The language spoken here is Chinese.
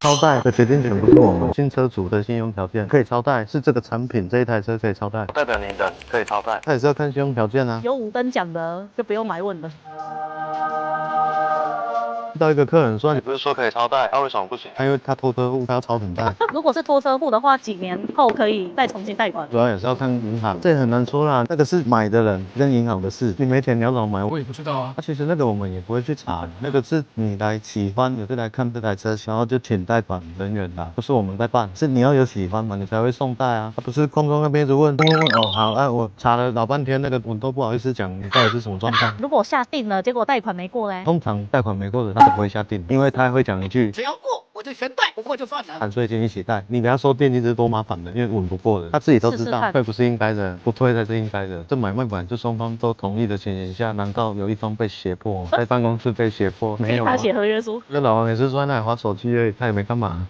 超贷的决定权不是我们，新车主的信用条件可以超贷，是这个产品这一台车可以超贷，代表你的可以超贷，他也是要看信用条件啊。有五灯奖的就不用来问了。遇到一个客人说你不是说可以超贷，他为什么不行？因为他拖车户，他要超很贷。如果是拖车户的话，几年后可以再重新贷款？主要也是要看银行，这也很难说啦。那个是买的人跟银行的事，你没钱你要怎么买？我也不知道啊。其实那个我们也不会去查，那个是你来喜欢，你是来看这台车，然后就请贷款人员啦，不是我们在办，是你要有喜欢嘛，你才会送贷啊。不是空中那边一直问哦好，我查了老半天，那个我都不好意思讲你到底是什么状况。如果下定了，结果贷款没过嘞？通常贷款没过的他都不会下定，因为他会讲一句只要过我就全贷，不过就算了。含税金一起贷，你给他收电金是多麻烦的，因为稳不过的，他自己都知道，试试看退不是应该的，不退才是应该的。这买卖本来就双方都同意的情形下，难道有一方被胁迫，在办公室被胁迫？没有啊他，写合约书。那老王也是说在那里滑手机而已，他也没干嘛。